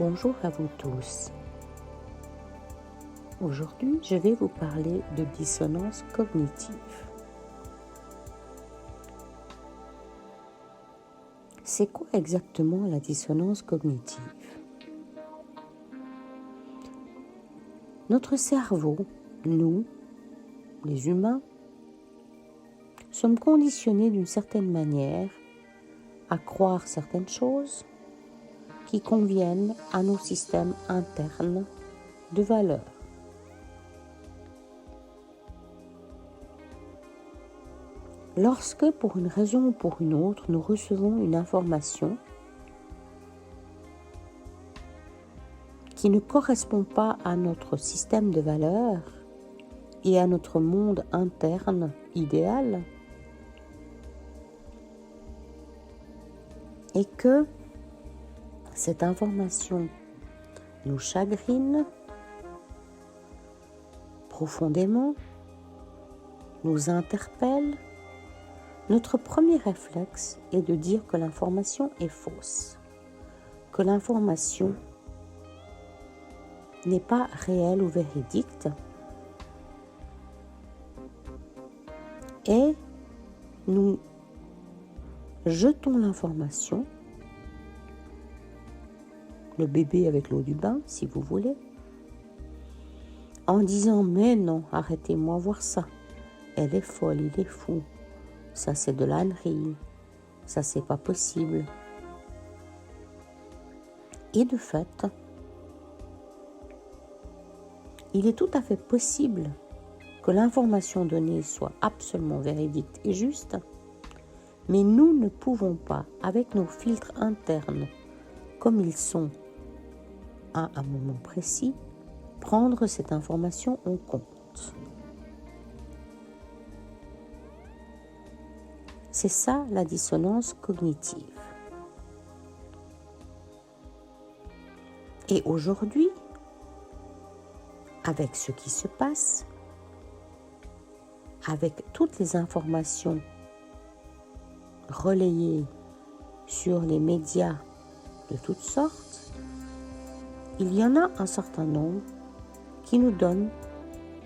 Bonjour à vous tous. Aujourd'hui, je vais vous parler de dissonance cognitive. C'est quoi exactement la dissonance cognitive? Notre cerveau, nous, les humains, sommes conditionnés d'une certaine manière à croire certaines choses qui conviennent à nos systèmes internes de valeurs. Lorsque, pour une raison ou pour une autre, nous recevons une information qui ne correspond pas à notre système de valeurs et à notre monde interne idéal, et que cette information nous chagrine profondément, nous interpelle, notre premier réflexe est de dire que l'information est fausse, que l'information n'est pas réelle ou véridique, et nous jetons l'information, le bébé avec l'eau du bain, si vous voulez, en disant « mais non, arrêtez-moi voir ça, elle est folle, il est fou, ça c'est de l'ânerie, ça c'est pas possible ». Et de fait, il est tout à fait possible que l'information donnée soit absolument véridique et juste, mais nous ne pouvons pas, avec nos filtres internes, comme ils sont à un moment précis, prendre cette information en compte. C'est ça la dissonance cognitive. Et aujourd'hui, avec ce qui se passe, avec toutes les informations relayées sur les médias de toutes sortes, il y en a un certain nombre qui nous donnent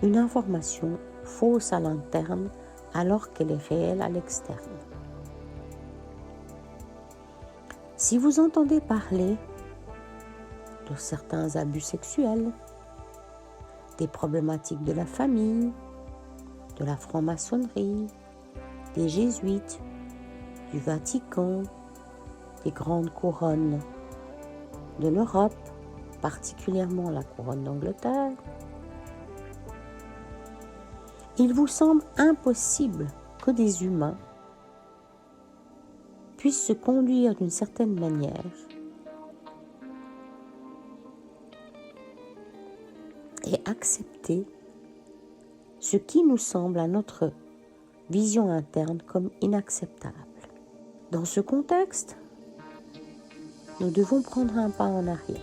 une information fausse à l'interne alors qu'elle est réelle à l'externe. Si vous entendez parler de certains abus sexuels, des problématiques de la famille, de la franc-maçonnerie, des jésuites, du Vatican, des grandes couronnes de l'Europe, particulièrement la couronne d'Angleterre, il vous semble impossible que des humains puissent se conduire d'une certaine manière et accepter ce qui nous semble à notre vision interne comme inacceptable. Dans ce contexte, nous devons prendre un pas en arrière,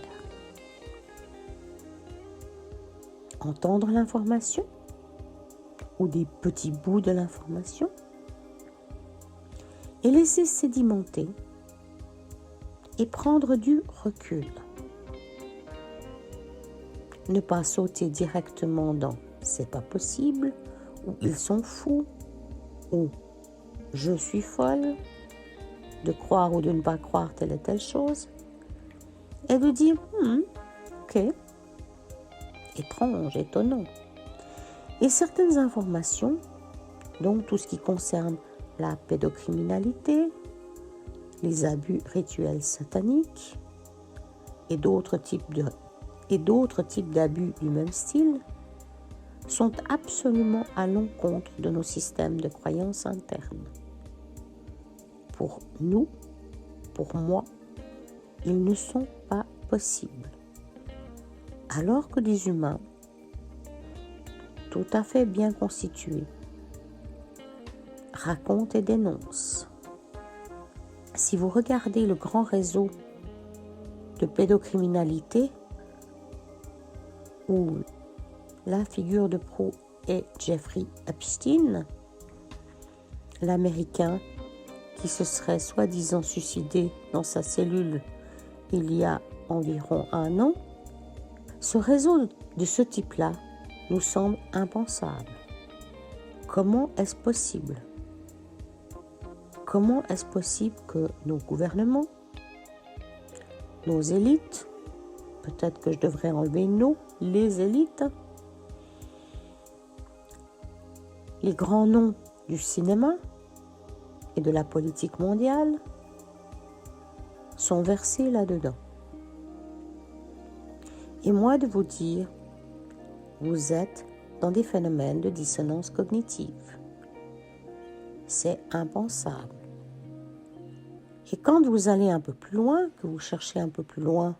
entendre l'information ou des petits bouts de l'information et laisser sédimenter et prendre du recul. Ne pas sauter directement dans « c'est pas possible » ou « ils sont fous » ou « je suis folle » de croire ou de ne pas croire telle et telle chose, et de dire « ok, étrange, étonnant ». Et certaines informations, donc tout ce qui concerne la pédocriminalité, les abus rituels sataniques et d'autres types d'abus du même style, sont absolument à l'encontre de nos systèmes de croyances internes. Pour nous, pour moi, ils ne sont pas possibles. Alors que des humains, tout à fait bien constitués, racontent et dénoncent. Si vous regardez le grand réseau de pédocriminalité, où la figure de proue est Jeffrey Epstein, l'Américain qui se serait soi-disant suicidé dans sa cellule il y a environ 1 an, ce réseau de ce type-là nous semble impensable. Comment est-ce possible? Comment est-ce possible que nos gouvernements, nos élites, peut-être que je devrais enlever les élites, les grands noms du cinéma et de la politique mondiale sont versés là-dedans. Et moi de vous dire, vous êtes dans des phénomènes de dissonance cognitive. C'est impensable. Et quand vous allez un peu plus loin, que vous cherchez un peu plus loin,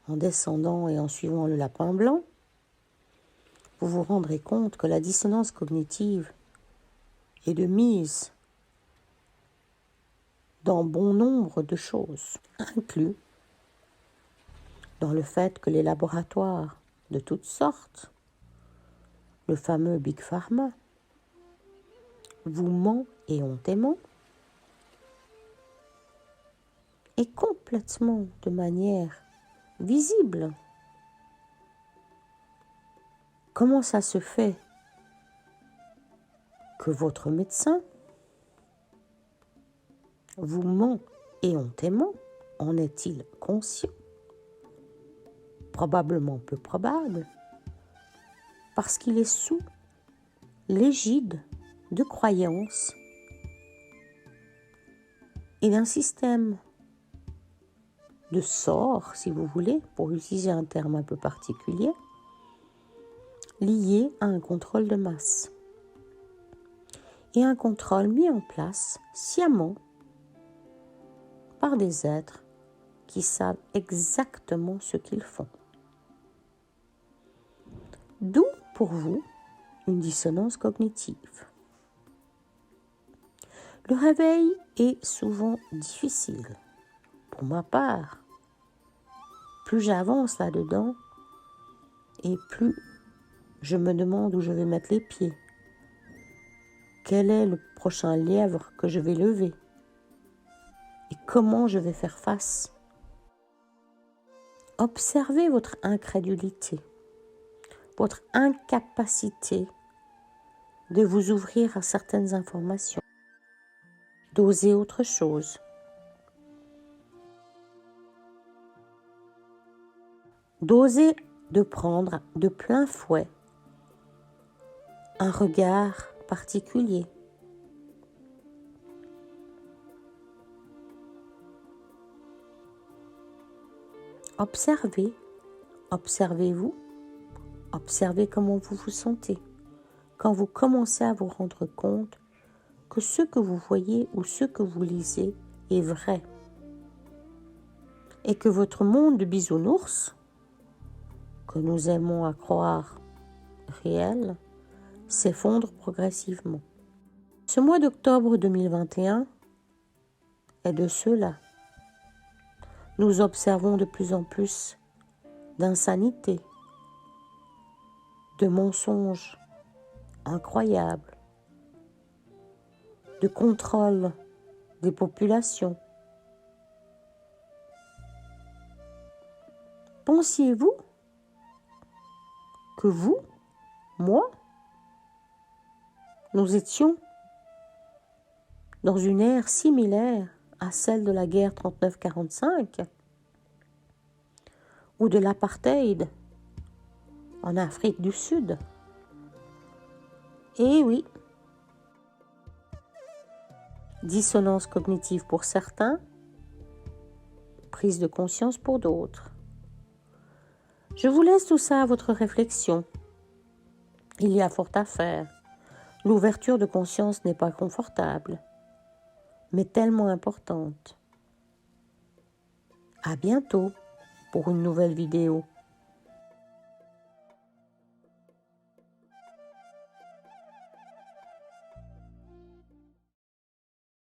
en descendant et en suivant le lapin blanc, vous vous rendrez compte que la dissonance cognitive est de mise dans bon nombre de choses, inclus dans le fait que les laboratoires de toutes sortes, le fameux Big Pharma, vous ment éhontément et complètement de manière visible. Comment ça se fait que votre médecin vous ment éhontément? En est-il conscient? Probablement peu probable, parce qu'il est sous l'égide de croyances et d'un système de sort, si vous voulez, pour utiliser un terme un peu particulier, lié à un contrôle de masse. Et un contrôle mis en place sciemment par des êtres qui savent exactement ce qu'ils font. D'où, pour vous, une dissonance cognitive. Le réveil est souvent difficile. Pour ma part, plus j'avance là-dedans et plus je me demande où je vais mettre les pieds. Quel est le prochain lièvre que je vais lever? Et comment je vais faire face? Observez votre incrédulité, votre incapacité de vous ouvrir à certaines informations, d'oser autre chose. D'oser de prendre de plein fouet un regard particulier. Observez, observez-vous, observez comment vous vous sentez quand vous commencez à vous rendre compte que ce que vous voyez ou ce que vous lisez est vrai et que votre monde de bisounours, que nous aimons à croire réel, s'effondre progressivement. Ce mois d'octobre 2021 est de ceux-là. Nous observons de plus en plus d'insanité, de mensonges incroyables, de contrôle des populations. Pensiez-vous que vous, moi, nous étions dans une ère similaire à celle de la guerre 39-45 ou de l'apartheid en Afrique du Sud? Eh oui, dissonance cognitive pour certains, prise de conscience pour d'autres. Je vous laisse tout ça à votre réflexion. Il y a fort à faire. L'ouverture de conscience n'est pas confortable, mais tellement importante. À bientôt pour une nouvelle vidéo.